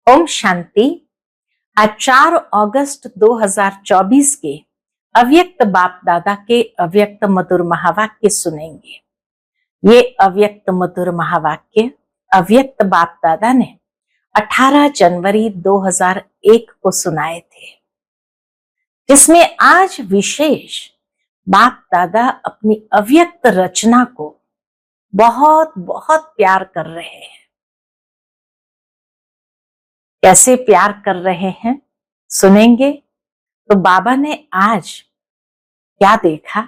ओम शांति। आज 4 अगस्त 2024 के अव्यक्त बाप दादा के अव्यक्त मधुर महावाक्य सुनेंगे। ये अव्यक्त मधुर महावाक्य अव्यक्त बाप दादा ने 18 जनवरी 2001 को सुनाए थे, जिसमें आज विशेष बाप दादा अपनी अव्यक्त रचना को बहुत बहुत प्यार कर रहे हैं। कैसे प्यार कर रहे हैं सुनेंगे। तो बाबा ने आज क्या देखा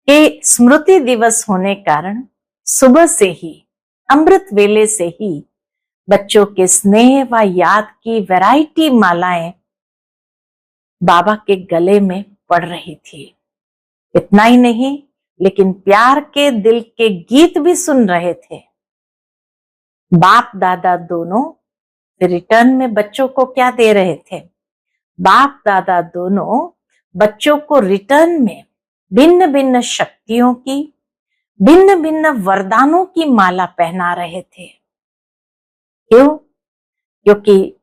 कि स्मृति दिवस होने कारण सुबह से ही, अमृत वेले से ही बच्चों के स्नेह व याद की वैरायटी मालाएं बाबा के गले में पड़ रही थी। इतना ही नहीं, लेकिन प्यार के दिल के गीत भी सुन रहे थे। बाप दादा दोनों रिटर्न में बच्चों को क्या दे रहे थे? बाप दादा दोनों बच्चों को रिटर्न में भिन्न भिन्न शक्तियों की, भिन्न भिन्न वरदानों की माला पहना रहे थे। क्यों? क्योंकि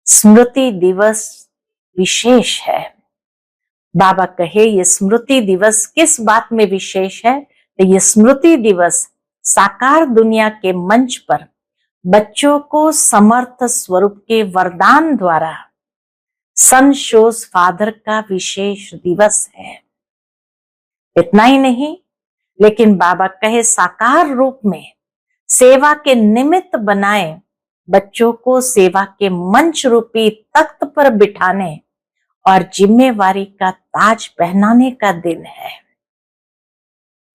स्मृति दिवस विशेष है। बाबा कहे ये स्मृति दिवस किस बात में विशेष है? तो ये स्मृति दिवस साकार दुनिया के मंच पर बच्चों को समर्थ स्वरूप के वरदान द्वारा सन शोज फादर का विशेष दिवस है। इतना ही नहीं, लेकिन बाबा कहे साकार रूप में सेवा के निमित्त बनाए बच्चों को सेवा के मंच रूपी तख्त पर बिठाने और जिम्मेवारी का ताज पहनाने का दिन है,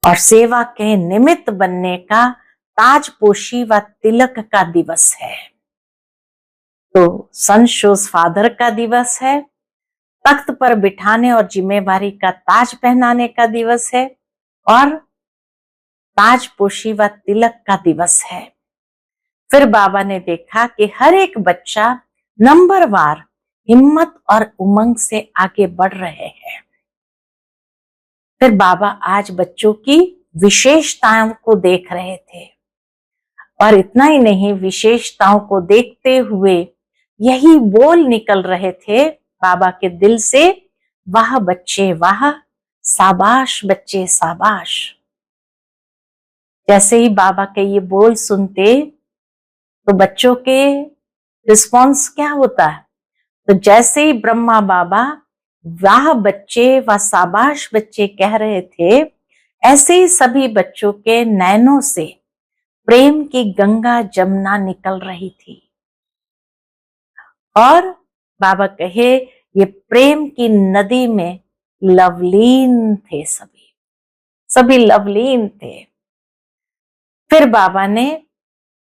और सेवा के निमित्त बनने का ताजपोशी व तिलक का दिवस है। तो सन शोज फादर का दिवस है, तख्त पर बिठाने और जिम्मेवारी का ताज पहनाने का दिवस है, और ताजपोशी व तिलक का दिवस है। फिर बाबा ने देखा कि हर एक बच्चा नंबरवार हिम्मत और उमंग से आगे बढ़ रहे हैं। फिर बाबा आज बच्चों की विशेषताओं को देख रहे थे, और इतना ही नहीं, विशेषताओं को देखते हुए यही बोल निकल रहे थे बाबा के दिल से, वाह बच्चे वाह, शाबाश बच्चे शाबाश। जैसे ही बाबा के ये बोल सुनते तो बच्चों के रिस्पॉन्स क्या होता है? तो जैसे ही ब्रह्मा बाबा वाह बच्चे व शाबाश बच्चे कह रहे थे, ऐसे ही सभी बच्चों के नैनों से प्रेम की गंगा जमुना निकल रही थी। और बाबा कहे ये प्रेम की नदी में लवलीन थे, सभी लवलीन थे। फिर बाबा ने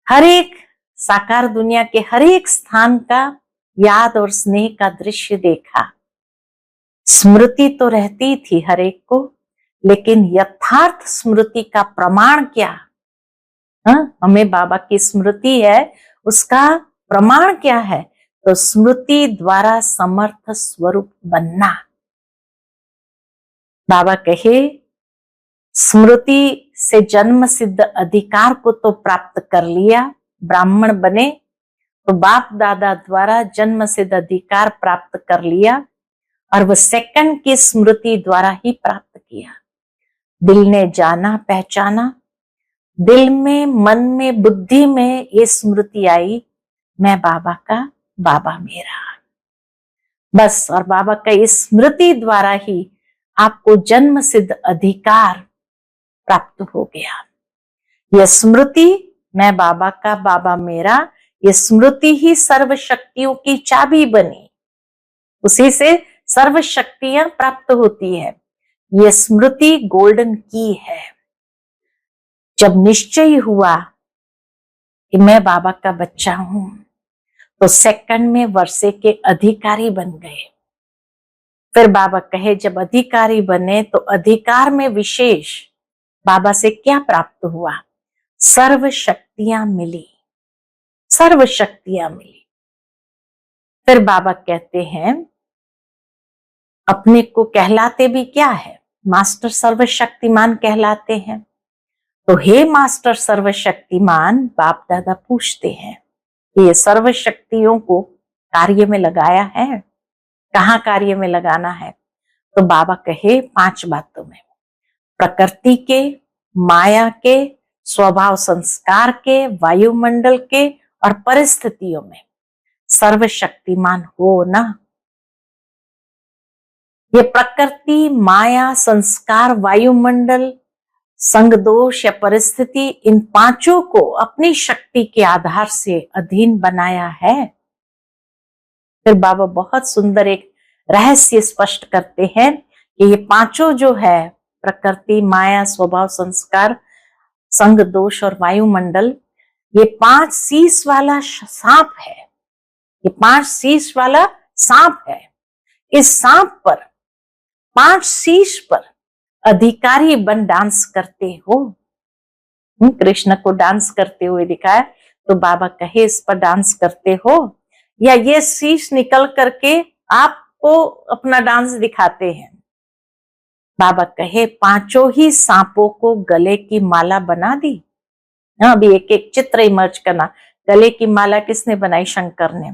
हर एक साकार दुनिया के हर एक स्थान का याद और स्नेह का दृश्य देखा। स्मृति तो रहती थी हर एक को, लेकिन यथार्थ स्मृति का प्रमाण क्या? हमें बाबा की स्मृति है, उसका प्रमाण क्या है? तो स्मृति द्वारा समर्थ स्वरूप बनना। बाबा कहे स्मृति से जन्म सिद्ध अधिकार को तो प्राप्त कर लिया, ब्राह्मण बने तो बाप दादा द्वारा जन्म सिद्ध अधिकार प्राप्त कर लिया, और वह सेकंड की स्मृति द्वारा ही प्राप्त किया। दिल ने जाना पहचाना, दिल में, मन में, बुद्धि में ये स्मृति आई, मैं बाबा का, बाबा मेरा। बस, और बाबा का इस स्मृति द्वारा ही आपको जन्म सिद्ध अधिकार प्राप्त हो गया। यह स्मृति, मैं बाबा का, बाबा मेरा, ये स्मृति ही सर्व शक्तियों की चाबी बनी। उसी से सर्व शक्तियां प्राप्त होती है। यह स्मृति गोल्डन की है। जब निश्चय हुआ कि मैं बाबा का बच्चा हूं, तो सेकंड में वर्षे के अधिकारी बन गए। फिर बाबा कहे जब अधिकारी बने तो अधिकार में विशेष बाबा से क्या प्राप्त हुआ? सर्व शक्तियां मिली, सर्व शक्तियां मिली। फिर बाबा कहते हैं अपने को कहलाते भी क्या है? मास्टर सर्वशक्तिमान कहलाते हैं। तो हे मास्टर सर्वशक्तिमान, बाप दादा पूछते हैं ये सर्व शक्तियों को कार्य में लगाया है। कहाँ कार्य में लगाना है? तो बाबा कहे 5 बातों में, प्रकृति के, माया के, स्वभाव संस्कार के, वायुमंडल के और परिस्थितियों में सर्वशक्तिमान हो ना। ये प्रकृति, माया, संस्कार, वायुमंडल, संग दोष या परिस्थिति, इन 5 को अपनी शक्ति के आधार से अधीन बनाया है। फिर बाबा बहुत सुंदर एक रहस्य स्पष्ट करते हैं कि ये 5 जो है, प्रकृति, माया, स्वभाव संस्कार, संग दोष और वायुमंडल, ये 5 शीश वाला सांप है। ये 5 शीश वाला सांप है। इस सांप पर, 5 शीश पर अधिकारी बन डांस करते हो। कृष्ण को डांस करते हुए दिखाया, तो बाबा कहे इस पर डांस करते हो या ये शीश निकल करके आपको अपना डांस दिखाते हैं। बाबा कहे 5 ही सांपों को गले की माला बना दी। अभी एक एक चित्र इमर्ज करना। गले की माला किसने बनाई? शंकर ने।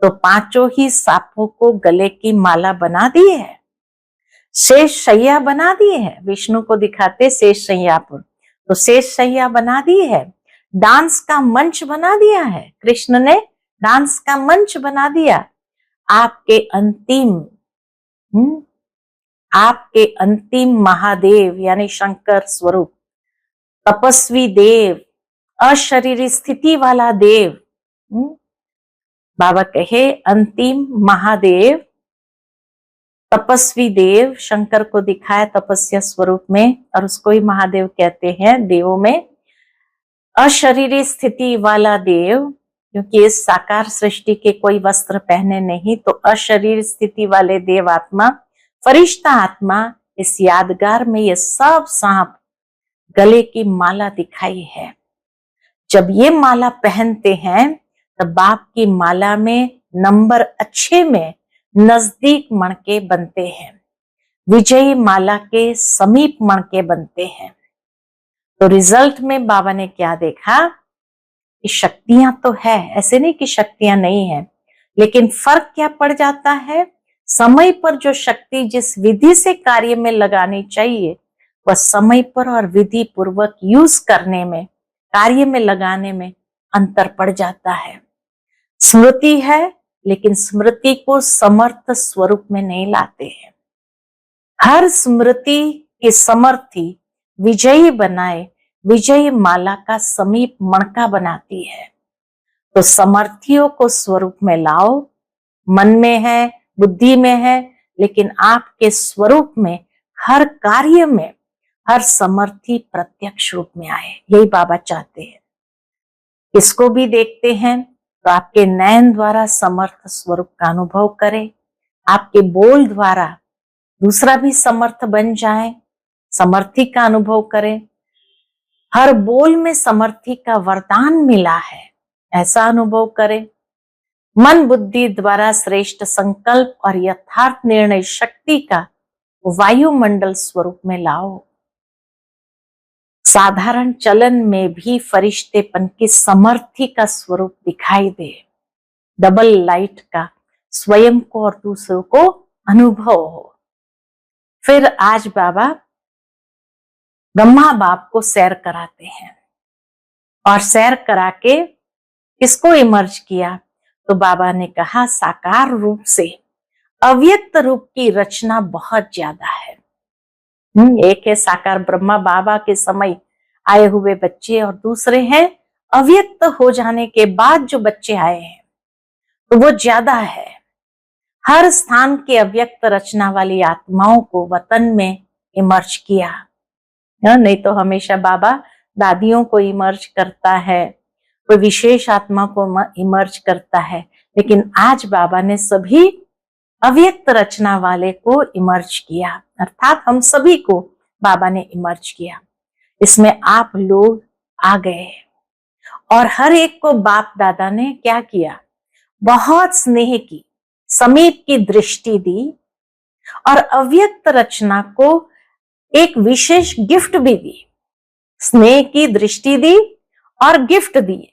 तो 5 ही सांपों को गले की माला बना दी है। शेष शैया बना दी है। विष्णु को दिखाते शेष शैया पर, तो शेष शैया बना दी है। डांस का मंच बना दिया है। कृष्ण ने डांस का मंच बना दिया। आपके अंतिम महादेव यानी शंकर स्वरूप, तपस्वी देव, अशरीरी स्थिति वाला देव, बाबा कहे अंतिम महादेव, तपस्वी देव, शंकर को दिखाया तपस्या स्वरूप में और उसको ही महादेव कहते हैं देवों में। अशरीरी स्थिति वाला देव, क्योंकि इस साकार सृष्टि के कोई वस्त्र पहने नहीं, तो अशरीर स्थिति वाले देव आत्मा, फरिश्ता आत्मा, इस यादगार में ये सब सांप गले की माला दिखाई है। जब ये माला पहनते हैं तब बाप की माला में नंबर अच्छे में नजदीक मणके बनते हैं, विजयी माला के समीप मणके बनते हैं। तो रिजल्ट में बाबा ने क्या देखा कि शक्तियां तो है, ऐसे नहीं कि शक्तियां नहीं है, लेकिन फर्क क्या पड़ जाता है? समय पर जो शक्ति जिस विधि से कार्य में लगानी चाहिए वह समय पर और विधि पूर्वक यूज करने में, कार्य में लगाने में अंतर पड़ जाता है। स्मृति है, लेकिन स्मृति को समर्थ स्वरूप में नहीं लाते हैं। हर स्मृति के समर्थी विजयी बनाए, विजयी माला का समीप मणका बनाती है। तो समर्थियों को स्वरूप में लाओ। मन में है, बुद्धि में है, लेकिन आपके स्वरूप में हर कार्य में हर समर्थी प्रत्यक्ष रूप में आए, यही बाबा चाहते हैं। इसको भी देखते हैं तो आपके नयन द्वारा समर्थ स्वरूप का अनुभव करें, आपके बोल द्वारा दूसरा भी समर्थ बन जाए, समर्थी का अनुभव करें। हर बोल में समर्थी का वरदान मिला है, ऐसा अनुभव करें। मन बुद्धि द्वारा श्रेष्ठ संकल्प और यथार्थ निर्णय शक्ति का वायुमंडल स्वरूप में लाओ। साधारण चलन में भी फरिश्तेपन की समर्थी का स्वरूप दिखाई दे, डबल लाइट का स्वयं को और दूसरों को अनुभव हो। फिर आज बाबा ब्रह्मा बाप को सैर कराते हैं और सैर करा के किसको इमर्ज किया? तो बाबा ने कहा साकार रूप से अव्यक्त रूप की रचना बहुत ज्यादा है। एक है साकार ब्रह्मा बाबा के समय आए हुए बच्चे और दूसरे हैं अव्यक्त हो जाने के बाद जो बच्चे आए हैं, तो वो ज्यादा है। हर स्थान के अव्यक्त रचना वाली आत्माओं को वतन में इमर्ज किया। नहीं तो हमेशा बाबा दादियों को इमर्ज करता है, कोई विशेष आत्मा को इमर्ज करता है, लेकिन आज बाबा ने सभी अव्यक्त रचना वाले को इमर्ज किया, अर्थात हम सभी को बाबा ने इमर्ज किया। इसमें आप लोग आ गए और हर एक को बाप दादा ने क्या किया? बहुत स्नेह की, समीप की दृष्टि दी और अव्यक्त रचना को एक विशेष गिफ्ट भी दी। स्नेह की दृष्टि दी और गिफ्ट दिए।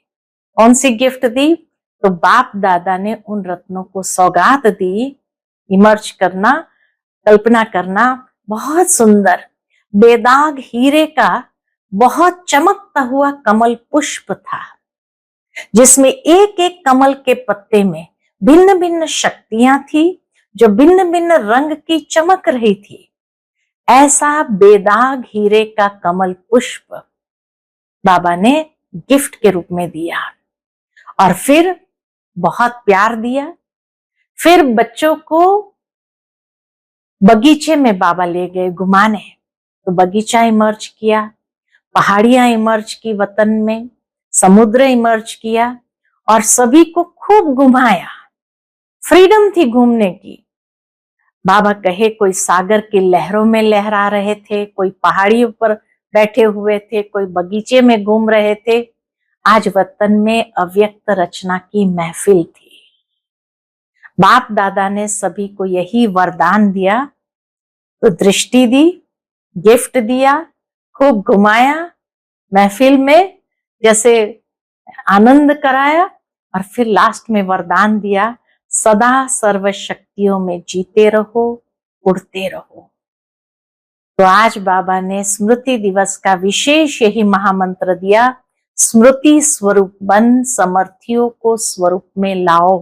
कौन सी गिफ्ट दी? तो बाप दादा ने उन रत्नों को सौगात दी। इमर्ज करना, कल्पना करना, बहुत सुंदर बेदाग हीरे का बहुत चमकता हुआ कमल पुष्प था, जिसमें एक एक कमल के पत्ते में भिन्न भिन्न शक्तियां थी, जो भिन्न भिन्न रंग की चमक रही थी। ऐसा बेदाग हीरे का कमल पुष्प बाबा ने गिफ्ट के रूप में दिया, और फिर बहुत प्यार दिया। फिर बच्चों को बगीचे में बाबा ले गए घुमाने, तो बगीचा इमर्ज किया, पहाड़ियां इमर्ज की वतन में, समुद्र इमर्ज किया, और सभी को खूब घुमाया। फ्रीडम थी घूमने की। बाबा कहे कोई सागर की लहरों में लहरा रहे थे, कोई पहाड़ियों पर बैठे हुए थे, कोई बगीचे में घूम रहे थे। आज वतन में अव्यक्त रचना की महफिल थी। बाप दादा ने सभी को यही वरदान दिया, तो दृष्टि दी, गिफ्ट दिया, खूब घुमाया महफिल में, जैसे आनंद कराया, और फिर लास्ट में वरदान दिया, सदा सर्व शक्तियों में जीते रहो, उड़ते रहो। तो आज बाबा ने स्मृति दिवस का विशेष यही महामंत्र दिया, स्मृति स्वरूप बन समर्थियों को स्वरूप में लाओ,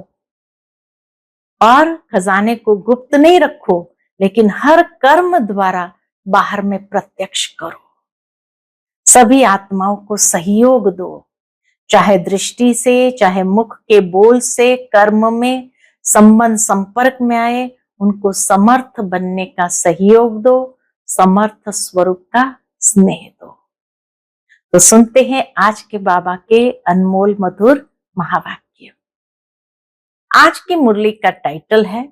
और खजाने को गुप्त नहीं रखो, लेकिन हर कर्म द्वारा बाहर में प्रत्यक्ष करो। सभी आत्माओं को सहयोग दो, चाहे दृष्टि से, चाहे मुख के बोल से, कर्म में संबंध संपर्क में आए, उनको समर्थ बनने का सहयोग दो, समर्थ स्वरूप का स्नेह दो। तो सुनते हैं आज के बाबा के अनमोल मधुर महावाक्य। आज की मुरली का टाइटल है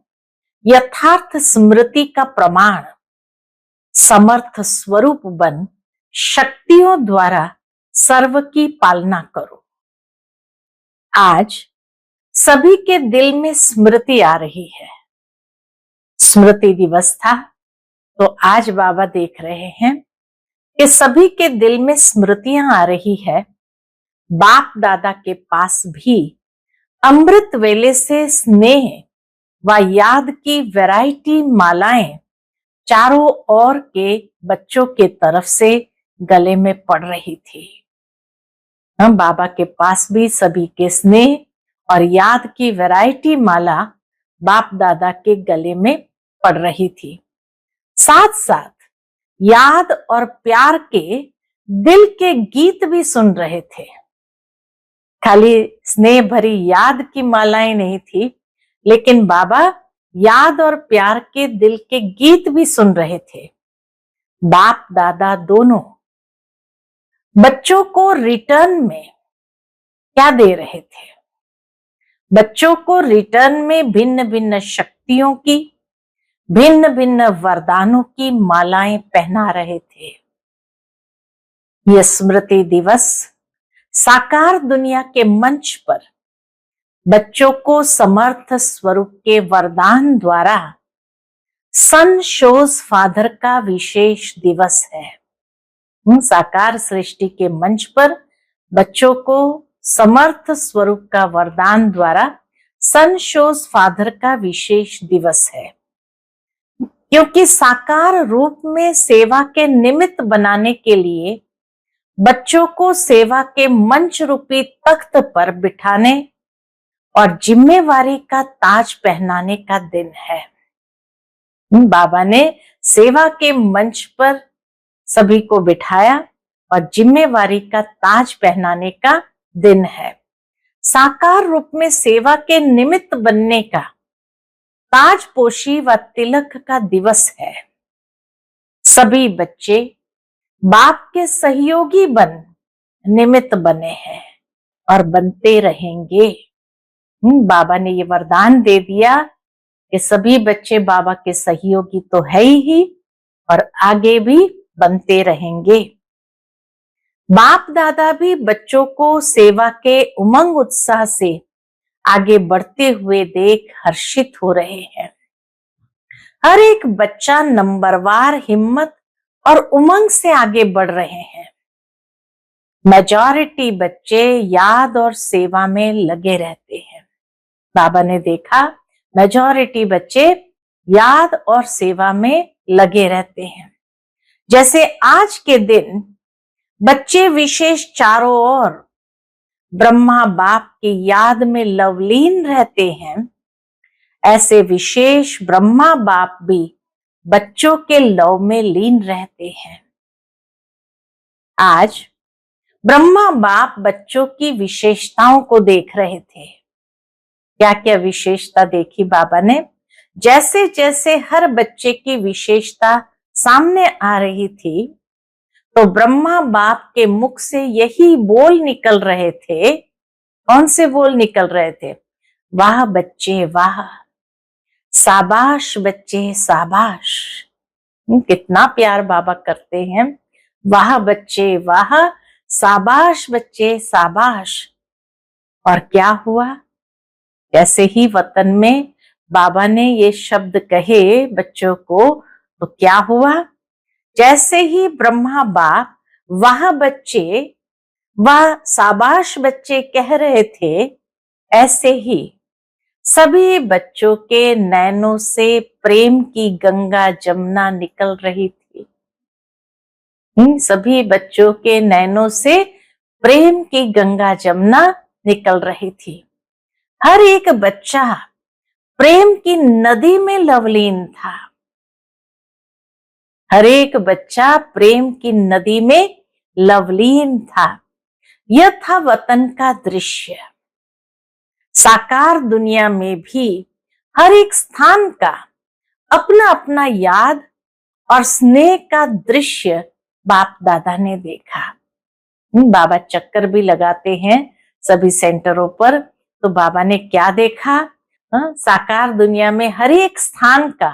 यथार्थ स्मृति का प्रमाण, समर्थ स्वरूप बन शक्तियों द्वारा सर्व की पालना करो। आज सभी के दिल में स्मृति आ रही है। स्मृति दिवस था, तो आज बाबा देख रहे हैं कि सभी के दिल में स्मृतियां आ रही है। बाप दादा के पास भी अमृत वेले से स्नेह व याद की वैरायटी मालाएं चारों ओर के बच्चों के तरफ से गले में पड़ रही थी। हम बाबा के पास भी सभी के स्नेह और याद की वैरायटी माला बाप दादा के गले में पड़ रही थी। साथ साथ याद और प्यार के दिल के गीत भी सुन रहे थे। खाली स्नेह भरी याद की मालाएं नहीं थी, लेकिन बाबा याद और प्यार के दिल के गीत भी सुन रहे थे। बाप दादा दोनों बच्चों को रिटर्न में क्या दे रहे थे? बच्चों को रिटर्न में भिन्न भिन्न शक्तियों की, भिन्न भिन्न वरदानों की मालाएं पहना रहे थे। यह स्मृति दिवस साकार दुनिया के मंच पर बच्चों को समर्थ स्वरूप के वरदान द्वारा सन शोज फादर का विशेष दिवस है। साकार सृष्टि के मंच पर बच्चों को समर्थ स्वरूप का वरदान द्वारा सन शोज फादर का विशेष दिवस है, क्योंकि साकार रूप में सेवा के निमित्त बनाने के लिए बच्चों को सेवा के मंच रूपी तख्त पर बिठाने और जिम्मेवारी का ताज पहनाने का दिन है। बाबा ने सेवा के मंच पर सभी को बिठाया और जिम्मेवारी का ताज पहनाने का दिन है। साकार रूप में सेवा के निमित्त बनने का ताजपोशी व तिलक का दिवस है। सभी बच्चे बाप के सहयोगी बन निमित्त बने हैं और बनते रहेंगे। बाबा ने ये वरदान दे दिया कि सभी बच्चे बाबा के सहयोगी तो है ही और आगे भी बनते रहेंगे। बाप दादा भी बच्चों को सेवा के उमंग उत्साह से आगे बढ़ते हुए देख हर्षित हो रहे हैं। हर एक बच्चा नंबरवार हिम्मत और उमंग से आगे बढ़ रहे हैं। मेजॉरिटी बच्चे याद और सेवा में लगे रहते हैं। बाबा ने देखा मेजॉरिटी बच्चे याद और सेवा में लगे रहते हैं। जैसे आज के दिन बच्चे विशेष चारों ओर ब्रह्मा बाप की याद में लवलीन रहते हैं, ऐसे विशेष ब्रह्मा बाप भी बच्चों के लव में लीन रहते हैं। आज ब्रह्मा बाप बच्चों की विशेषताओं को देख रहे थे। क्या क्या विशेषता देखी बाबा ने? जैसे जैसे हर बच्चे की विशेषता सामने आ रही थी, तो ब्रह्मा बाप के मुख से यही बोल निकल रहे थे। कौन से बोल निकल रहे थे? वाह बच्चे वाह, शाबाश बच्चे शाबाश। कितना प्यार बाबा करते हैं। वाह बच्चे वाह, शाबाश बच्चे शाबाश। और क्या हुआ? जैसे ही वतन में बाबा ने ये शब्द कहे बच्चों को, तो क्या हुआ? जैसे ही ब्रह्मा बाप वाह बच्चे वाह शाबाश बच्चे कह रहे थे, ऐसे ही सभी बच्चों के नैनों से प्रेम की गंगा जमुना निकल रही थी। सभी बच्चों के नैनों से प्रेम की गंगा जमुना निकल रही थी। हर एक बच्चा प्रेम की नदी में लवलीन था। हर एक बच्चा प्रेम की नदी में लवलीन था। यह था वतन का दृश्य। साकार दुनिया में भी हर एक स्थान का अपना अपना याद और स्नेह का दृश्य बाप दादा ने देखा। बाबा चक्कर भी लगाते हैं सभी सेंटरों पर, तो बाबा ने क्या देखा? साकार दुनिया में हर एक स्थान का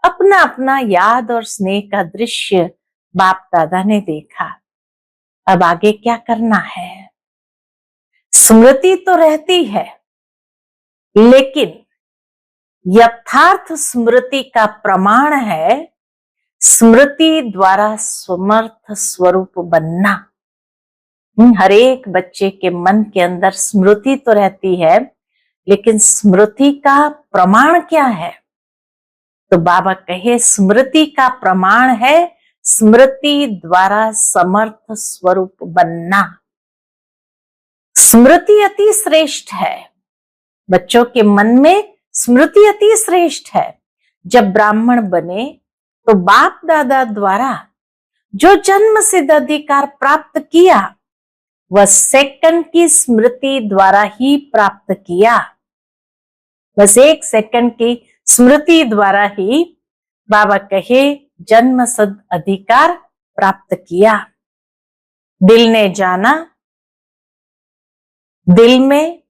अपना अपना याद और स्नेह का दृश्य बाप दादा ने देखा। अब आगे क्या करना है? स्मृति तो रहती है, लेकिन यथार्थ स्मृति का प्रमाण है स्मृति द्वारा समर्थ स्वरूप बनना। हर एक बच्चे के मन के अंदर स्मृति तो रहती है, लेकिन स्मृति का प्रमाण क्या है? तो बाबा कहे स्मृति का प्रमाण है स्मृति द्वारा समर्थ स्वरूप बनना। स्मृति अति श्रेष्ठ है। बच्चों के मन में स्मृति अति श्रेष्ठ है। जब ब्राह्मण बने तो बाप दादा द्वारा जो जन्म सिद्ध अधिकार प्राप्त किया, वह सेकंड की स्मृति द्वारा ही प्राप्त किया। बस एक सेकंड की स्मृति द्वारा ही बाबा कहे जन्म सिद्ध अधिकार प्राप्त किया। दिल ने जाना, दिल में,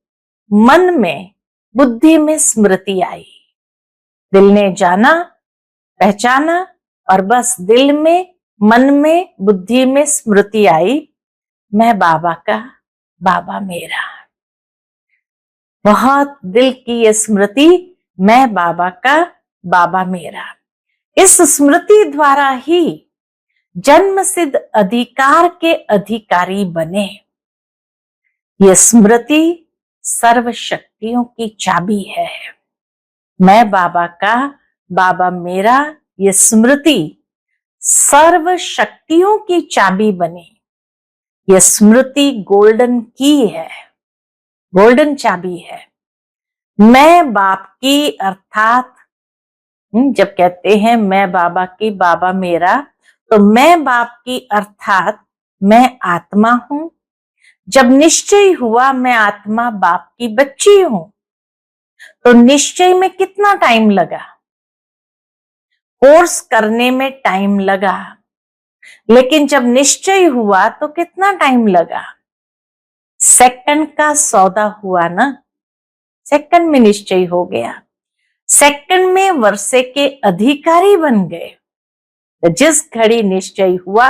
मन में, बुद्धि में स्मृति आई। दिल ने जाना, पहचाना, और बस दिल में, मन में, बुद्धि में स्मृति आई, मैं बाबा का, बाबा मेरा। बहुत दिल की ये स्मृति, मैं बाबा का, बाबा मेरा। इस स्मृति द्वारा ही जन्म सिद्ध अधिकार के अधिकारी बने। ये स्मृति सर्व शक्तियों की चाबी है। मैं बाबा का, बाबा मेरा, ये स्मृति सर्व शक्तियों की चाबी बनी। ये स्मृति गोल्डन की है, गोल्डन चाबी है। मैं बाप की अर्थात जब कहते हैं मैं बाबा की, बाबा मेरा, तो मैं बाप की अर्थात मैं आत्मा हूं। जब निश्चय हुआ मैं आत्मा बाप की बच्ची हूं, तो निश्चय में कितना टाइम लगा? कोर्स करने में टाइम लगा, लेकिन जब निश्चय हुआ तो कितना टाइम लगा? सेकंड का सौदा हुआ ना, सेकंड में निश्चय हो गया। सेकंड में वर्षे के अधिकारी बन गए। जिस घड़ी निश्चय हुआ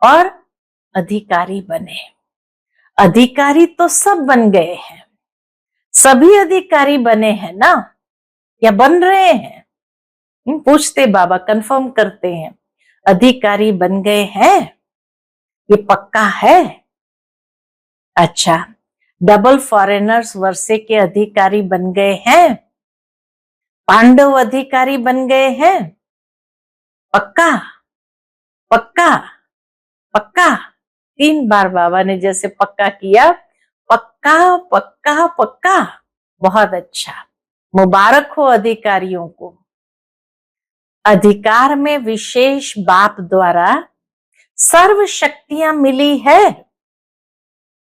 और अधिकारी बने। अधिकारी तो सब बन गए हैं, सभी अधिकारी बने हैं ना, या बन रहे हैं? पूछते बाबा, कंफर्म करते हैं, अधिकारी बन गए हैं, ये पक्का है? अच्छा, डबल फॉरेनर्स वर्षे के अधिकारी बन गए हैं, पांडव अधिकारी बन गए हैं। पक्का पक्का पक्का, 3 बार बाबा ने जैसे पक्का किया, पक्का पक्का पक्का। बहुत अच्छा, मुबारक हो अधिकारियों को। अधिकार में विशेष बाप द्वारा सर्व शक्तियां मिली है।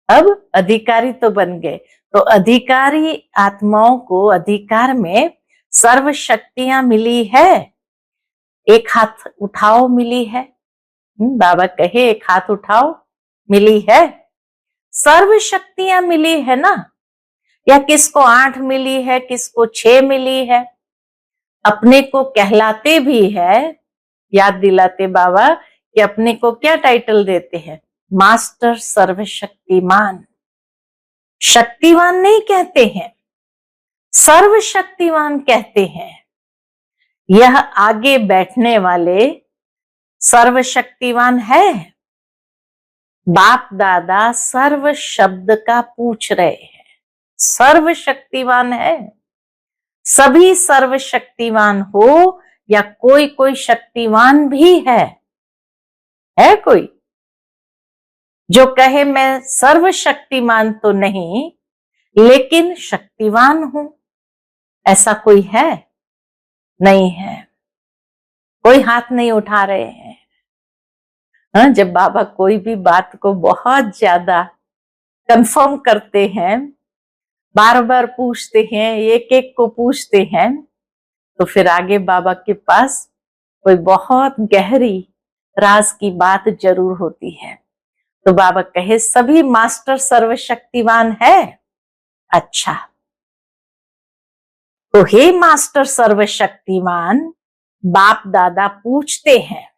अब अधिकारी तो बन गए, तो अधिकारी आत्माओं को अधिकार में सर्व शक्तियां मिली है। एक हाथ उठाओ, मिली है। बाबा कहे एक हाथ उठाओ, मिली है। सर्व शक्तियां मिली है ना। या किसको 8 मिली है, किसको 6 मिली है। अपने को कहलाते भी है, याद दिलाते बाबा कि अपने को क्या टाइटल देते हैं, मास्टर सर्वशक्तिमान। शक्तिवान नहीं कहते हैं, सर्वशक्तिमान कहते हैं। यह आगे बैठने वाले सर्वशक्तिवान है। बाप दादा सर्व शब्द का पूछ रहे हैं, सर्वशक्तिवान है। सभी सर्वशक्तिवान हो या कोई कोई शक्तिवान भी है कोई जो कहे मैं सर्वशक्तिमान तो नहीं लेकिन शक्तिवान हूं, ऐसा कोई है? नहीं है, कोई हाथ नहीं उठा रहे हैं। जब बाबा कोई भी बात को बहुत ज्यादा कंफर्म करते हैं, बार बार पूछते हैं, एक एक को पूछते हैं, तो फिर आगे बाबा के पास कोई बहुत गहरी राज की बात जरूर होती है। तो बाबा कहे सभी मास्टर सर्वशक्तिवान है। अच्छा, तो हे मास्टर सर्वशक्तिवान, बाप दादा पूछते हैं।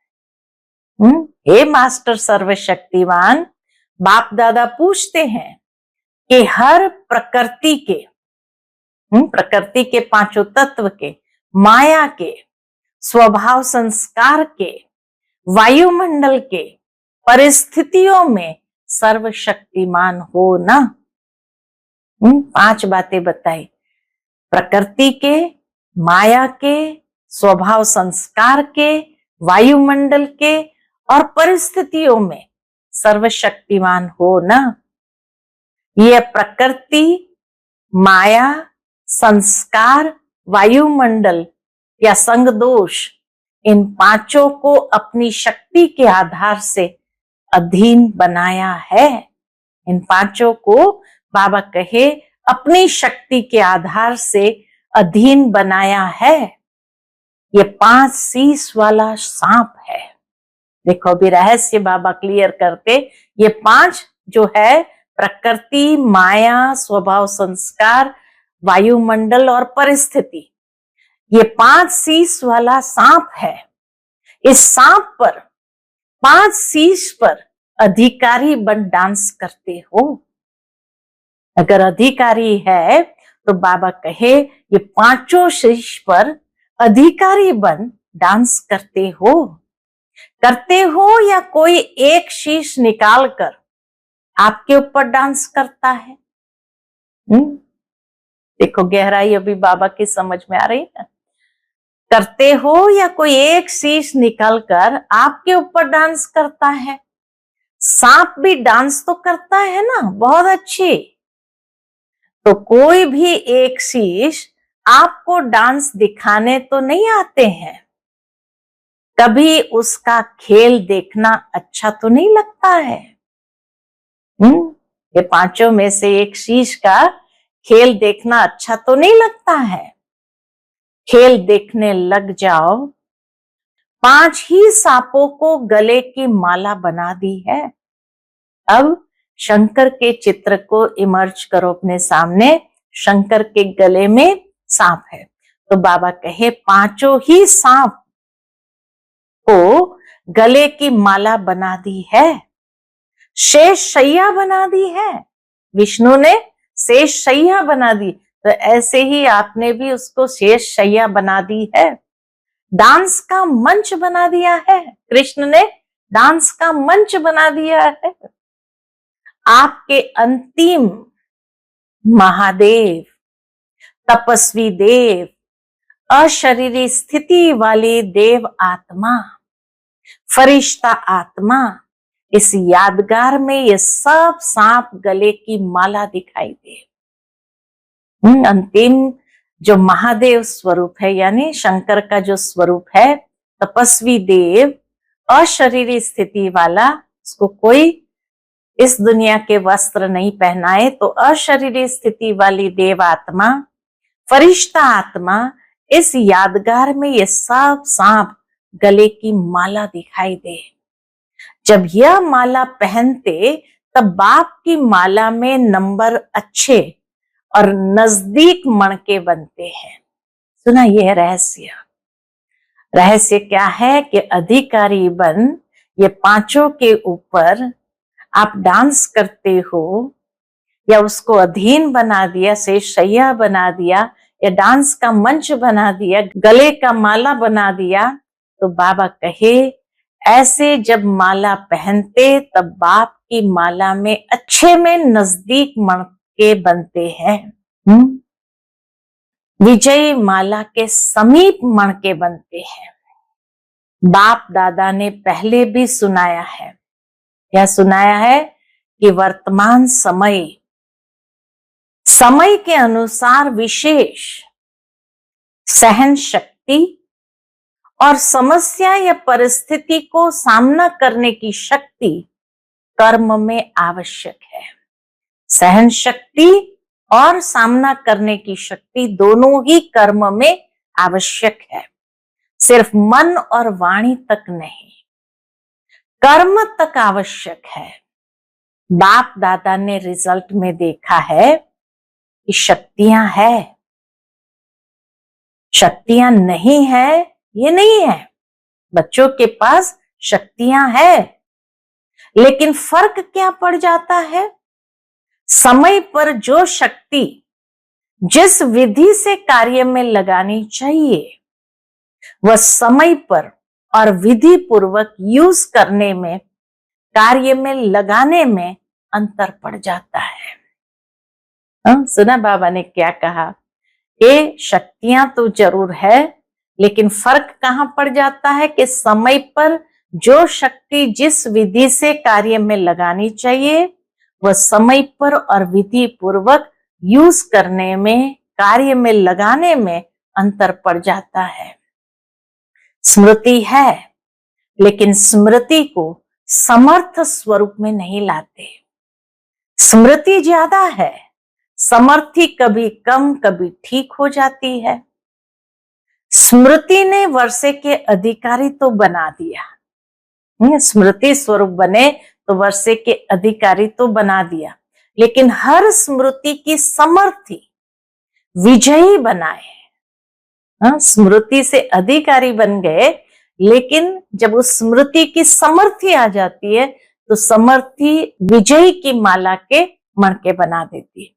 हे मास्टर सर्वशक्तिवान, बाप दादा पूछते हैं कि हर प्रकृति के, प्रकृति के 5 तत्व के, माया के, स्वभाव संस्कार के, वायुमंडल के, परिस्थितियों में सर्वशक्तिमान हो ना। 5 बातें बताई, प्रकृति के, माया के, स्वभाव संस्कार के, वायुमंडल के और परिस्थितियों में सर्वशक्तिमान हो ना। यह प्रकृति, माया, संस्कार, वायुमंडल या संग दोष, इन 5 को अपनी शक्ति के आधार से अधीन बनाया है। इन 5 को बाबा कहे अपनी शक्ति के आधार से अधीन बनाया है। ये 5 शीश वाला सांप है। देखो अभी रहस्य बाबा क्लियर करते, ये 5 जो है प्रकृति, माया, स्वभाव संस्कार, वायुमंडल और परिस्थिति, ये 5 शीश वाला सांप है। इस सांप पर, 5 शीश पर अधिकारी बन डांस करते हो। अगर अधिकारी है तो बाबा कहे ये 5 शीश पर अधिकारी बन डांस करते हो या कोई एक शीश निकाल कर आपके ऊपर डांस करता है। देखो गहराई अभी बाबा की समझ में आ रही है। करते हो या कोई एक शीश निकाल कर आपके ऊपर डांस करता है। सांप भी डांस तो करता है ना, बहुत अच्छी। तो कोई भी एक शीश आपको डांस दिखाने तो नहीं आते हैं। कभी उसका खेल देखना अच्छा तो नहीं लगता है। ये 5 में से एक शीश का खेल देखना अच्छा तो नहीं लगता है। खेल देखने लग जाओ। 5 ही सांपों को गले की माला बना दी है। अब शंकर के चित्र को इमर्ज करो अपने सामने। शंकर के गले में सांप है, तो बाबा कहे 5 ही सांप को गले की माला बना दी है। शेष शैया बना दी है। विष्णु ने शेष शैया बना दी, तो ऐसे ही आपने भी उसको शेष शैया बना दी है। डांस का मंच बना दिया है। कृष्ण ने डांस का मंच बना दिया है। आपके अंतिम महादेव, तपस्वी देव, अशरीरी स्थिति वाली देव आत्मा, फरिश्ता आत्मा, इस यादगार में ये सब सांप गले की माला दिखाई दे। अंतिम जो महादेव स्वरूप है, यानी शंकर का जो स्वरूप है, तपस्वी देव, अशरीरी स्थिति वाला, उसको कोई इस दुनिया के वस्त्र नहीं पहनाए, तो अशरीरी स्थिति वाली देव आत्मा, फरिश्ता आत्मा, इस यादगार में ये सब सांप गले की माला दिखाई दे। जब यह माला पहनते तब बाप की माला में नंबर अच्छे और नजदीक मणके बनते हैं। सुना यह रहस्य? रहस्य क्या है कि अधिकारी बन ये पांचों के ऊपर आप डांस करते हो, या उसको अधीन बना दिया, शेषैया बना दिया, या डांस का मंच बना दिया, गले का माला बना दिया, तो बाबा कहे ऐसे जब माला पहनते तब बाप की माला में अच्छे में नजदीक मणके बनते हैं। विजयी माला के समीप मणके बनते हैं। बाप दादा ने पहले भी सुनाया है, क्या सुनाया है? कि वर्तमान समय के अनुसार विशेष सहन शक्ति और समस्या या परिस्थिति को सामना करने की शक्ति कर्म में आवश्यक है। सहन शक्ति और सामना करने की शक्ति दोनों ही कर्म में आवश्यक है, सिर्फ मन और वाणी तक नहीं, कर्म तक आवश्यक है। बाप दादा ने रिजल्ट में देखा है कि शक्तियां है, शक्तियां नहीं है ये नहीं है। बच्चों के पास शक्तियां है, लेकिन फर्क क्या पड़ जाता है? समय पर जो शक्ति जिस विधि से कार्य में लगानी चाहिए, वह समय पर और विधि पूर्वक यूज करने में, कार्य में लगाने में अंतर पड़ जाता है। सुना बाबा ने क्या कहा? कि शक्तियां तो जरूर है, लेकिन फर्क कहां पड़ जाता है कि समय पर जो शक्ति जिस विधि से कार्य में लगानी चाहिए, वह समय पर और विधि पूर्वक यूज करने में, कार्य में लगाने में अंतर पड़ जाता है। स्मृति है, लेकिन स्मृति को समर्थ स्वरूप में नहीं लाते। स्मृति ज्यादा है, समर्थी कभी कम कभी ठीक हो जाती है। स्मृति ने वर्षे के अधिकारी तो बना दिया, स्मृति स्वरूप बने तो वर्षे के अधिकारी तो बना दिया, लेकिन हर स्मृति की समर्थी विजयी बनाए। स्मृति से अधिकारी बन गए, लेकिन जब उस स्मृति की समर्थी आ जाती है तो समर्थी विजयी की माला के मणके बना देती है।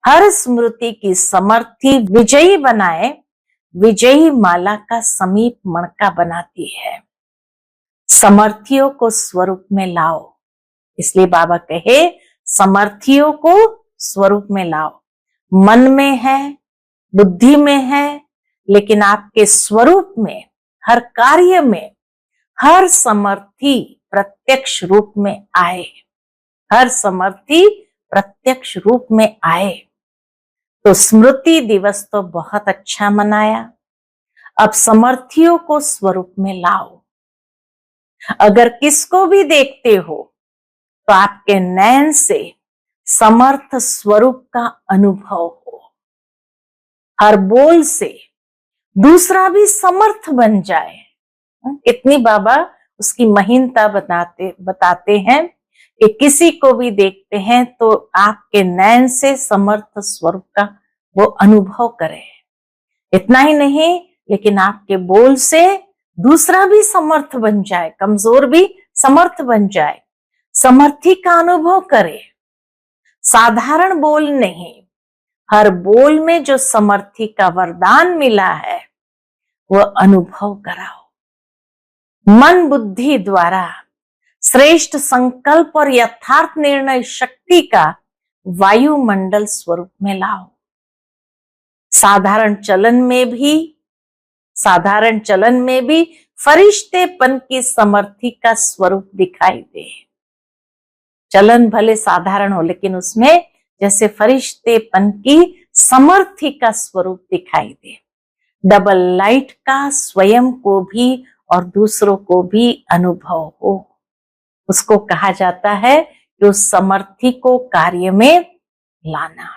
हर स्मृति की समर्थी विजयी बनाए, विजयी माला का समीप मणका बनाती है। समर्थियों को स्वरूप में लाओ, इसलिए बाबा कहे समर्थियों को स्वरूप में लाओ। मन में है, बुद्धि में है, लेकिन आपके स्वरूप में, हर कार्य में हर समर्थी प्रत्यक्ष रूप में आए, हर समर्थी प्रत्यक्ष रूप में आए। तो स्मृति दिवस तो बहुत अच्छा मनाया, अब समर्थियों को स्वरूप में लाओ। अगर किसको भी देखते हो तो आपके नयन से समर्थ स्वरूप का अनुभव हो। हर बोल से दूसरा भी समर्थ बन जाए। इतनी बाबा उसकी महीनता बताते हैं कि किसी को भी देखते हैं तो आपके नयन से समर्थ स्वरूप का वो अनुभव करे। इतना ही नहीं, लेकिन आपके बोल से दूसरा भी समर्थ बन जाए, कमजोर भी समर्थ बन जाए, समर्थी का अनुभव करे। साधारण बोल नहीं, हर बोल में जो समर्थी का वरदान मिला है वह अनुभव कराओ। मन बुद्धि द्वारा श्रेष्ठ संकल्प और यथार्थ निर्णय शक्ति का वायुमंडल स्वरूप में लाओ। साधारण चलन में भी फरिश्तेपन की समर्थी का स्वरूप दिखाई दे। चलन भले साधारण हो, लेकिन उसमें जैसे फरिश्तेपन की समर्थी का स्वरूप दिखाई दे। डबल लाइट का स्वयं को भी और दूसरों को भी अनुभव हो, उसको कहा जाता है कि उस समर्थी को कार्य में लाना।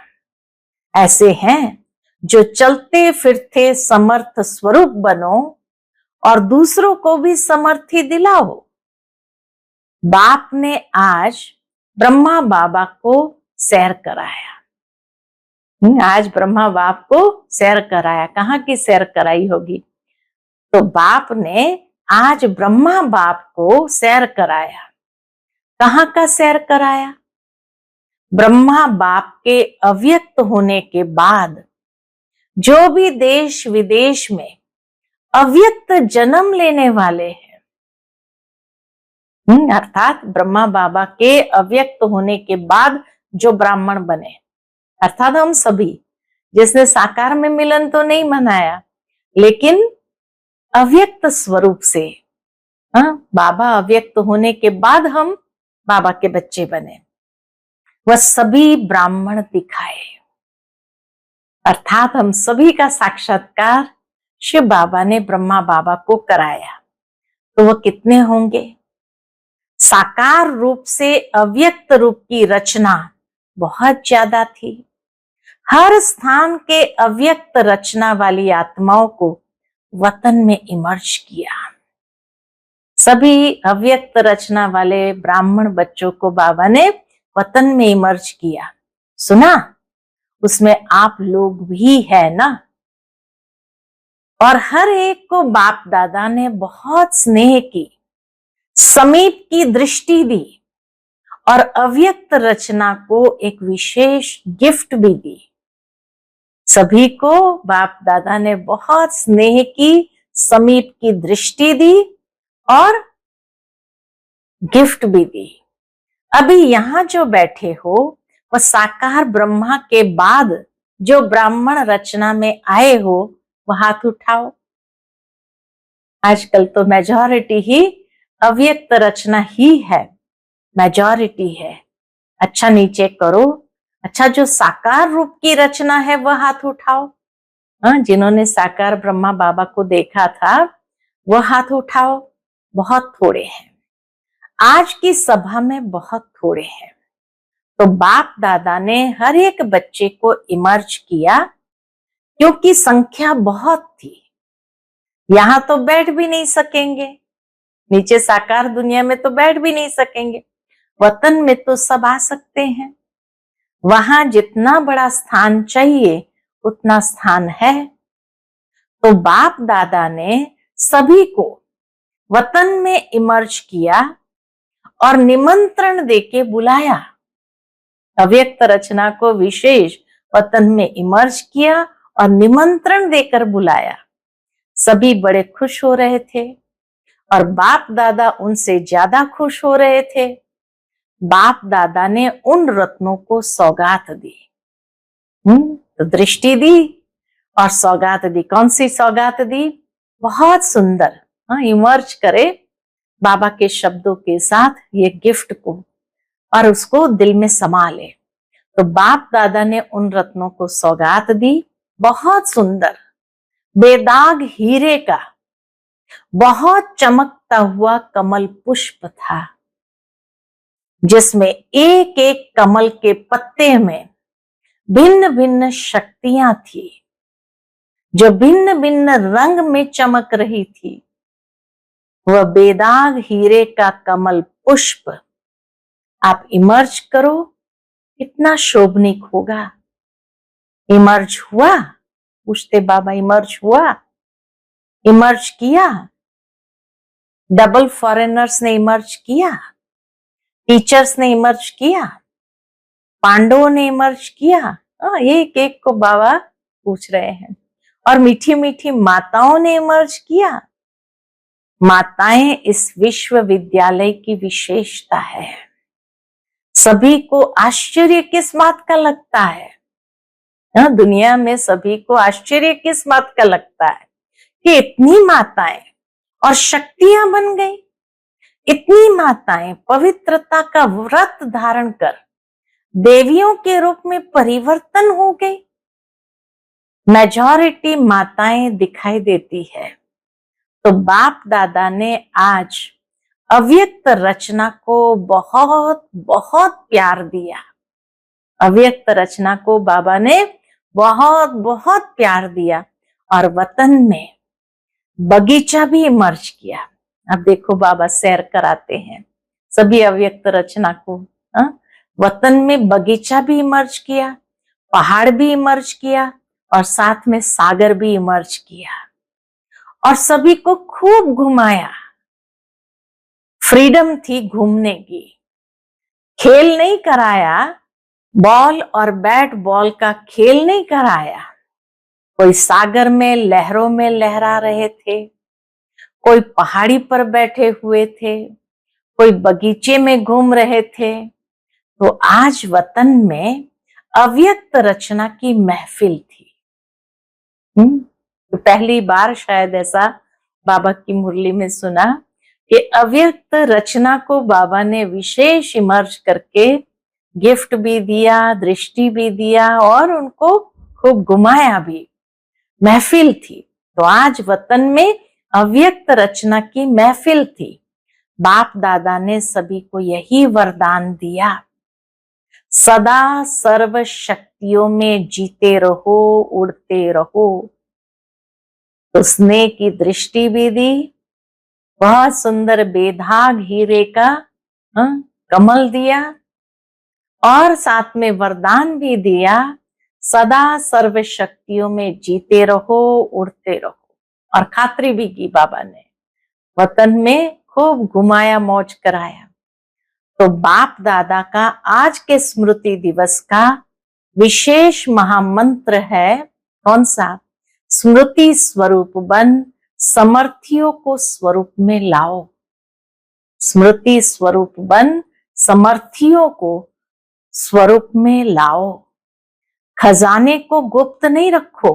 ऐसे हैं जो चलते फिरते समर्थ स्वरूप बनो और दूसरों को भी समर्थी दिलाओ। बाप ने आज ब्रह्मा बाबा को सैर कराया। आज ब्रह्मा बाप को सैर कराया। कहाँ की सैर कराई होगी? तो बाप ने आज ब्रह्मा बाप को सैर कराया। कहाँ का सैर कराया? ब्रह्मा बाप के अव्यक्त होने के बाद जो भी देश विदेश में अव्यक्त जन्म लेने वाले हैं, अर्थात ब्रह्मा बाबा के अव्यक्त होने के बाद जो ब्राह्मण बने, अर्थात हम सभी, जिसने साकार में मिलन तो नहीं मनाया, लेकिन अव्यक्त स्वरूप से, बाबा अव्यक्त होने के बाद हम बाबा के बच्चे बने, वह सभी ब्राह्मण दिखाए। अर्थात हम सभी का साक्षात्कार शिव बाबा ने ब्रह्मा बाबा को कराया। तो वह कितने होंगे? साकार रूप से अव्यक्त रूप की रचना बहुत ज्यादा थी। हर स्थान के अव्यक्त रचना वाली आत्माओं को वतन में इमर्ज किया। सभी अव्यक्त रचना वाले ब्राह्मण बच्चों को बाबा ने वतन में इमर्ज किया। सुना? उसमें आप लोग भी है ना। और हर एक को बाप दादा ने बहुत स्नेह की, समीप की दृष्टि दी और अव्यक्त रचना को एक विशेष गिफ्ट भी दी। सभी को बाप दादा ने बहुत स्नेह की, समीप की दृष्टि दी और गिफ्ट भी दी। अभी यहां जो बैठे हो वह साकार ब्रह्मा के बाद जो ब्राह्मण रचना में आए हो, वह हाथ उठाओ। आजकल तो मेजॉरिटी ही अव्यक्त रचना ही है, मेजॉरिटी है। अच्छा नीचे करो। अच्छा, जो साकार रूप की रचना है वह हाथ उठाओ। जिन्होंने साकार ब्रह्मा बाबा को देखा था वह हाथ उठाओ। बहुत थोड़े हैं, आज की सभा में बहुत थोड़े हैं। तो बाप दादा ने हर एक बच्चे को इमर्ज किया, क्योंकि संख्या बहुत थी। यहां तो बैठ भी नहीं सकेंगे, नीचे साकार दुनिया में तो बैठ भी नहीं सकेंगे। वतन में तो सब आ सकते हैं। वहां जितना बड़ा स्थान चाहिए उतना स्थान है। तो बाप दादा ने सभी को वतन में इमर्ज किया और निमंत्रण देके बुलाया। अव्यक्त रचना को विशेष वतन में इमर्ज किया और निमंत्रण देकर बुलाया। सभी बड़े खुश हो रहे थे और बाप दादा उनसे ज्यादा खुश हो रहे थे। बाप दादा ने उन रत्नों को सौगात दी। तो दृष्टि दी और सौगात दी। कौन सी सौगात दी? बहुत सुंदर, इमर्ज करे बाबा के शब्दों के साथ ये गिफ्ट को और उसको दिल में समा ले। तो बाप दादा ने उन रत्नों को सौगात दी। बहुत सुंदर बेदाग हीरे का बहुत चमकता हुआ कमल पुष्प था, जिसमें एक एक कमल के पत्ते में भिन्न भिन्न शक्तियां थी, जो भिन्न भिन्न रंग में चमक रही थी। वह बेदाग हीरे का कमल पुष्प आप इमर्ज करो, कितना शोभनिक होगा। इमर्ज हुआ? पूछते बाबा, इमर्ज हुआ? इमर्ज किया? डबल फॉरेनर्स ने इमर्ज किया, टीचर्स ने इमर्ज किया, पांडवों ने इमर्ज किया। एक एक को बाबा पूछ रहे हैं। और मीठी मीठी माताओं ने इमर्ज किया। माताएं इस विश्वविद्यालय की विशेषता है। सभी को आश्चर्य किस बात का लगता है? दुनिया में सभी को आश्चर्य किस बात का लगता है कि इतनी माताएं और शक्तियां बन गई, इतनी माताएं पवित्रता का व्रत धारण कर देवियों के रूप में परिवर्तन हो गई। मेजॉरिटी माताएं दिखाई देती है। तो बाप दादा ने आज अव्यक्त रचना को बहुत बहुत प्यार दिया। अव्यक्त रचना को बाबा ने बहुत बहुत प्यार दिया और वतन में बगीचा भी इमर्ज किया। अब देखो बाबा सैर कराते हैं सभी अव्यक्त रचना को। वतन में बगीचा भी इमर्ज किया, पहाड़ भी इमर्ज किया और साथ में सागर भी इमर्ज किया और सभी को खूब घुमाया। फ्रीडम थी घूमने की, खेल नहीं कराया, बॉल और बैट बॉल का खेल नहीं कराया। कोई सागर में लहरों में लहरा रहे थे, कोई पहाड़ी पर बैठे हुए थे, कोई बगीचे में घूम रहे थे। तो आज वतन में अव्यक्त रचना की महफिल थी। तो पहली बार शायद ऐसा बाबा की मुरली में सुना कि अव्यक्त रचना को बाबा ने विशेष इमर्ज करके गिफ्ट भी दिया, दृष्टि भी दिया और उनको खूब घुमाया भी। महफिल थी। तो आज वतन में अव्यक्त रचना की महफिल थी। बाप दादा ने सभी को यही वरदान दिया, सदा सर्व शक्तियों में जीते रहो, उड़ते रहो। तो स्नेह की दृष्टि भी दी, बहुत सुंदर बेधाग हीरे का कमल दिया और साथ में वरदान भी दिया, सदा सर्व शक्तियों में जीते रहो, उड़ते रहो। और खातरी भी की बाबा ने, वतन में खूब घुमाया, मौज कराया। तो बाप दादा का आज के स्मृति दिवस का विशेष महामंत्र है कौन सा? स्मृति स्वरूप बन, समर्थियों को स्वरूप में लाओ। स्मृति स्वरूप बन, समर्थियों को स्वरूप में लाओ। खजाने को गुप्त नहीं रखो,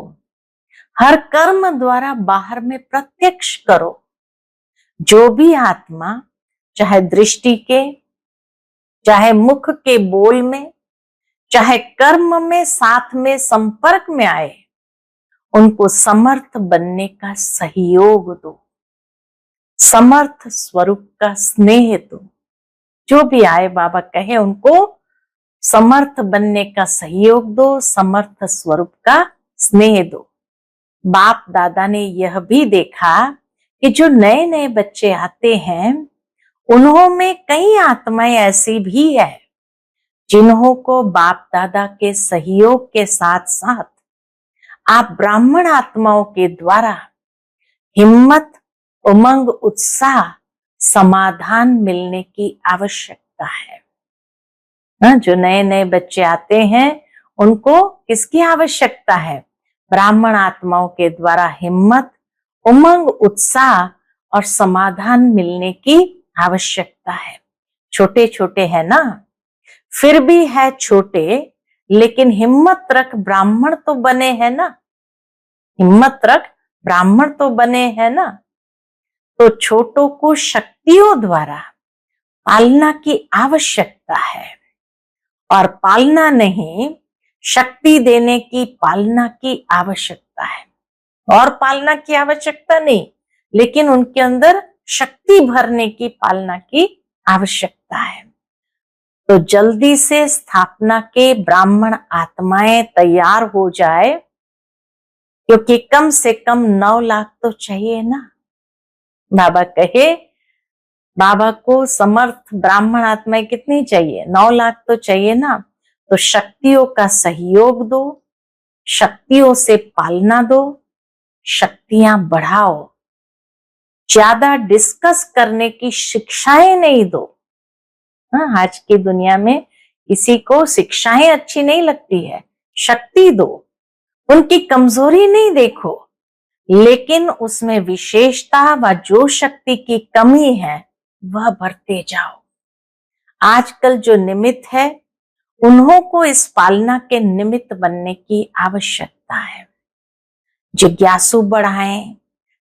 हर कर्म द्वारा बाहर में प्रत्यक्ष करो। जो भी आत्मा चाहे दृष्टि के, चाहे मुख के बोल में, चाहे कर्म में साथ में संपर्क में आए, उनको समर्थ बनने का सहयोग दो, समर्थ स्वरूप का स्नेह दो। जो भी आए बाबा कहे उनको समर्थ बनने का सहयोग दो, समर्थ स्वरूप का स्नेह दो। बाप दादा ने यह भी देखा कि जो नए नए बच्चे आते हैं उन्हों में कई आत्माएं ऐसी भी है जिन्हों को बाप दादा के सहयोग के साथ साथ आप ब्राह्मण आत्माओं के द्वारा हिम्मत, उमंग, उत्साह, समाधान मिलने की आवश्यकता है। जो नए नए बच्चे आते हैं उनको किसकी आवश्यकता है? ब्राह्मण आत्माओं के द्वारा हिम्मत, उमंग, उत्साह और समाधान मिलने की आवश्यकता है। छोटे छोटे है ना, फिर भी है छोटे, लेकिन हिम्मत रख ब्राह्मण तो बने हैं ना, हिम्मत रख ब्राह्मण तो बने हैं ना। तो छोटों को शक्तियों द्वारा पालना की आवश्यकता है, और पालना नहीं, शक्ति देने की, पालना की आवश्यकता है। और पालना की आवश्यकता नहीं, लेकिन उनके अंदर शक्ति भरने की, पालना की आवश्यकता है। तो जल्दी से स्थापना के ब्राह्मण आत्माएं तैयार हो जाए, क्योंकि कम से कम 9 लाख तो चाहिए ना। बाबा कहे बाबा को समर्थ ब्राह्मण आत्माएं कितनी चाहिए? 9 लाख तो चाहिए ना। तो शक्तियों का सहयोग दो, शक्तियों से पालना दो, शक्तियां बढ़ाओ। ज्यादा डिस्कस करने की शिक्षाएं नहीं दो। आज की दुनिया में किसी को शिक्षाएं अच्छी नहीं लगती है, शक्ति दो। उनकी कमजोरी नहीं देखो, लेकिन उसमें विशेषता व जो शक्ति की कमी है वह भरते जाओ। आजकल जो निमित्त है उन्हों को इस पालना के निमित्त बनने की आवश्यकता है। जिज्ञासु बढ़ाएं,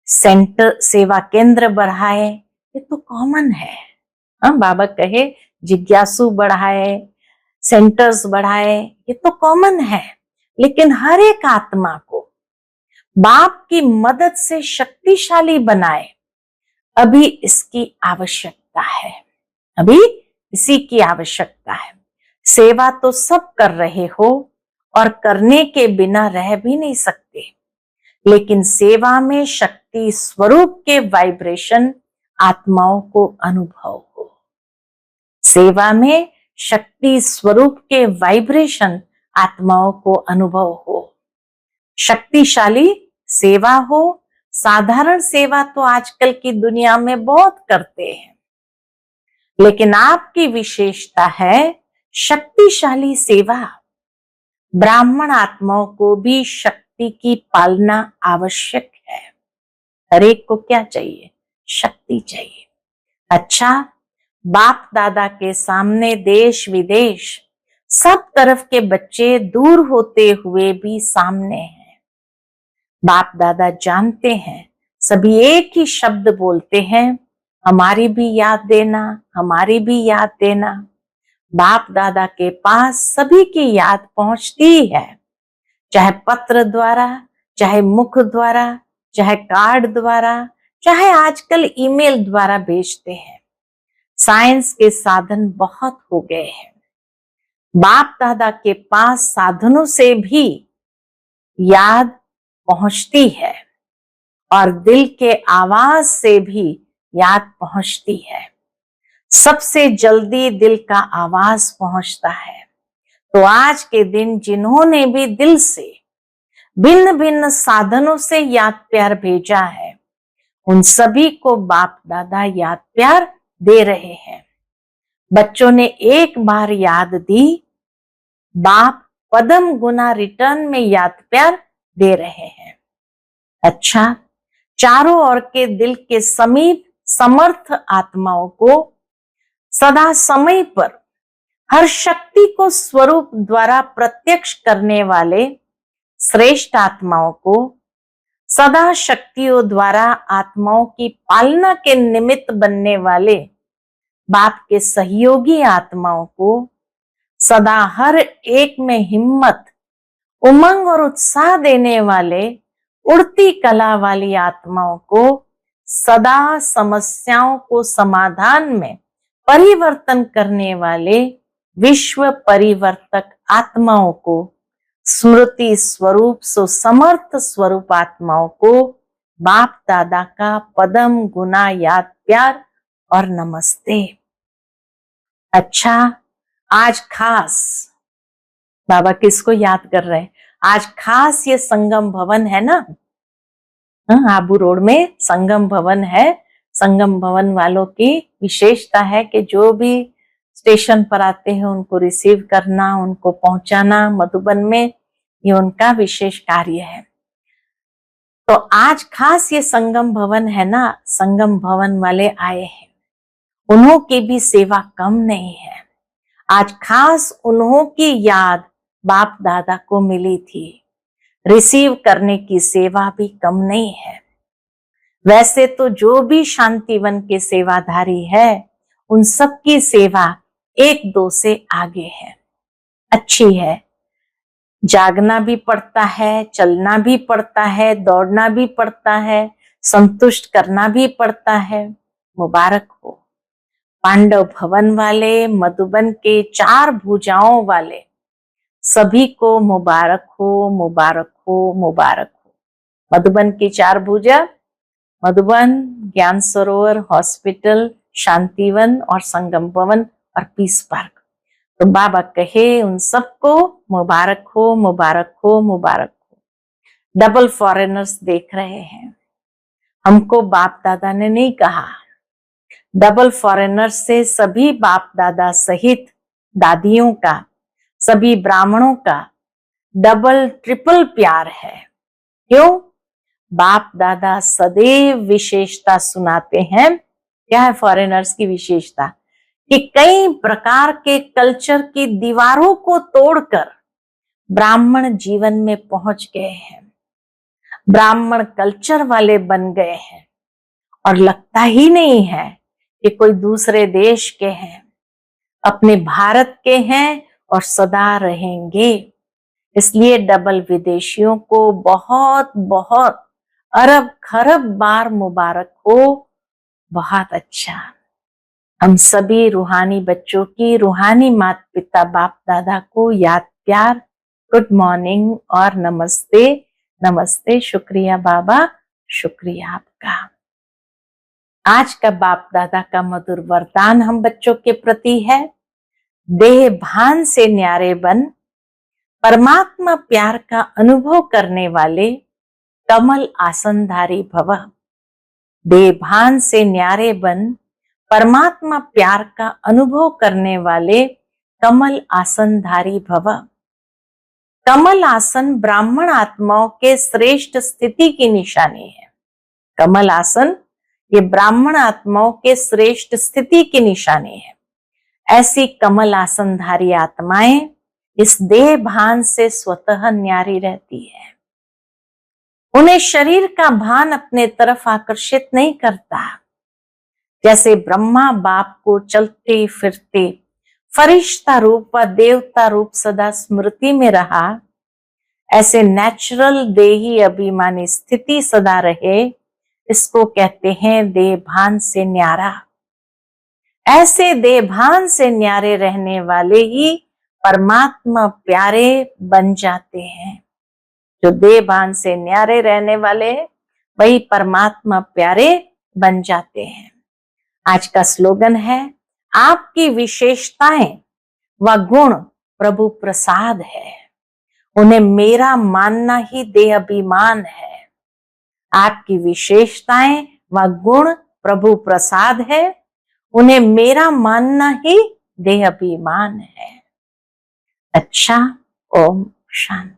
सेंटर सेवा केंद्र बढ़ाएं, ये तो कॉमन है। बाबा कहे जिज्ञासु बढ़ाए, सेंटर्स बढ़ाए, ये तो कॉमन है। लेकिन हर एक आत्मा को बाप की मदद से शक्तिशाली बनाए, अभी इसकी आवश्यकता है। अभी इसी की आवश्यकता है। सेवा तो सब कर रहे हो और करने के बिना रह भी नहीं सकते, लेकिन सेवा में शक्ति स्वरूप के वाइब्रेशन आत्माओं को अनुभव हो। सेवा में शक्ति स्वरूप के वाइब्रेशन आत्माओं को अनुभव हो। शक्तिशाली सेवा हो। साधारण सेवा तो आजकल की दुनिया में बहुत करते हैं, लेकिन आपकी विशेषता है शक्तिशाली सेवा। ब्राह्मण आत्माओं को भी शक्ति की पालना आवश्यक है। हर एक को क्या चाहिए? शक्ति चाहिए। अच्छा, बाप दादा के सामने देश विदेश सब तरफ के बच्चे दूर होते हुए भी सामने हैं। बाप दादा जानते हैं, सभी एक ही शब्द बोलते हैं, हमारी भी याद देना, हमारी भी याद देना। बाप दादा के पास सभी की याद पहुंचती है, चाहे पत्र द्वारा, चाहे मुख द्वारा, चाहे कार्ड द्वारा, चाहे आजकल ईमेल द्वारा भेजते हैं। साइंस के साधन बहुत हो गए हैं। बाप दादा के पास साधनों से भी याद पहुंचती है और दिल के आवाज से भी याद पहुंचती है। सबसे जल्दी दिल का आवाज पहुंचता है। तो आज के दिन जिन्होंने भी दिल से भिन्न भिन्न साधनों से याद प्यार भेजा है, उन सभी को बाप दादा याद प्यार दे रहे हैं। बच्चों ने एक बार याद दी, बाप पदम गुना रिटर्न में याद प्यार दे रहे हैं। अच्छा, चारों ओर के दिल के समीप समर्थ आत्माओं को सदा समय पर हर शक्ति को स्वरूप द्वारा प्रत्यक्ष करने वाले श्रेष्ठ आत्माओं को, सदा शक्तियों द्वारा आत्माओं की पालना के निमित्त बनने वाले बाप के सहयोगी आत्माओं को, सदा हर एक में हिम्मत, उमंग और उत्साह देने वाले उड़ती कला वाली आत्माओं को, सदा समस्याओं को समाधान में परिवर्तन करने वाले विश्व परिवर्तक आत्माओं को, स्मृति स्वरूप सो समर्थ स्वरूप आत्माओं को बाप दादा का पदम गुना याद प्यार और नमस्ते। अच्छा, आज खास बाबा किसको याद कर रहे हैं? आज खास ये संगम भवन है ना, आबू रोड में संगम भवन है। संगम भवन वालों की विशेषता है कि जो भी स्टेशन पर आते हैं उनको रिसीव करना, उनको पहुंचाना मधुबन में, ये उनका विशेष कार्य है। तो आज खास ये संगम भवन है ना, संगम भवन वाले आए हैं, उन्हों की भी सेवा कम नहीं है। आज खास उन्हों की याद बाप दादा को मिली थी। रिसीव करने की सेवा भी कम नहीं है। वैसे तो जो भी शांतिवन के सेवाधारी है, उन सब की सेवा एक दो से आगे है, अच्छी है। जागना भी पड़ता है, चलना भी पड़ता है, दौड़ना भी पड़ता है, संतुष्ट करना भी पड़ता है। मुबारक हो। पांडव भवन वाले, मधुबन के चार भुजाओं वाले सभी को मुबारक हो, मुबारक हो, मुबारक हो। मधुबन की चार भुजा, मधुबन, ज्ञान सरोवर, हॉस्पिटल, शांतिवन और संगम भवन और पीस पार्क। तो बाबा कहे उन सबको मुबारक हो, मुबारक हो, मुबारक हो। डबल फॉरेनर्स देख रहे हैं, हमको बाप दादा ने नहीं कहा। डबल फॉरेनर्स से सभी बाप दादा सहित दादियों का, सभी ब्राह्मणों का डबल ट्रिपल प्यार है। क्यों? बाप दादा सदैव विशेषता सुनाते हैं। क्या है फॉरेनर्स की विशेषता? कि कई प्रकार के कल्चर की दीवारों को तोड़कर ब्राह्मण जीवन में पहुंच गए हैं, ब्राह्मण कल्चर वाले बन गए हैं और लगता ही नहीं है कि कोई दूसरे देश के हैं, अपने भारत के हैं और सदा रहेंगे। इसलिए डबल विदेशियों को बहुत बहुत अरब खरब बार मुबारक हो। बहुत अच्छा। हम सभी रूहानी बच्चों की रूहानी माता पिता बाप दादा को याद प्यार गुड मॉर्निंग और नमस्ते। नमस्ते, शुक्रिया बाबा, शुक्रिया आपका। आज का बाप दादा का मधुर वरदान हम बच्चों के प्रति है, देह भान से न्यारे बन, परमात्मा प्यार का अनुभव करने वाले कमल आसनधारी भव। देह भान से न्यारे बन, परमात्मा प्यार का अनुभव करने वाले कमल आसनधारी भव। कमल आसन ब्राह्मण आत्माओं के श्रेष्ठ स्थिति की निशानी है। कमल आसन ये ब्राह्मण आत्माओं के श्रेष्ठ स्थिति की निशानी है। ऐसी कमल आसनधारी आत्माएं इस देह भान से स्वतः न्यारी रहती है। उन्हें शरीर का भान अपने तरफ आकर्षित नहीं करता। जैसे ब्रह्मा बाप को चलते फिरते फरिश्ता रूप व देवता रूप सदा स्मृति में रहा, ऐसे नेचुरल देही अभिमानी स्थिति सदा रहे, इसको कहते हैं देह भान से न्यारा। ऐसे देह भान से न्यारे रहने वाले ही परमात्मा प्यारे बन जाते हैं। जो देह भान से न्यारे रहने वाले हैं वही परमात्मा प्यारे बन जाते हैं। आज का स्लोगन है, आपकी विशेषताएं व गुण प्रभु प्रसाद है, उन्हें मेरा मानना ही देह अभिमान है। आपकी विशेषताएं व गुण प्रभु प्रसाद है, उन्हें मेरा मानना ही देह अभिमान है। अच्छा, ओम शांति।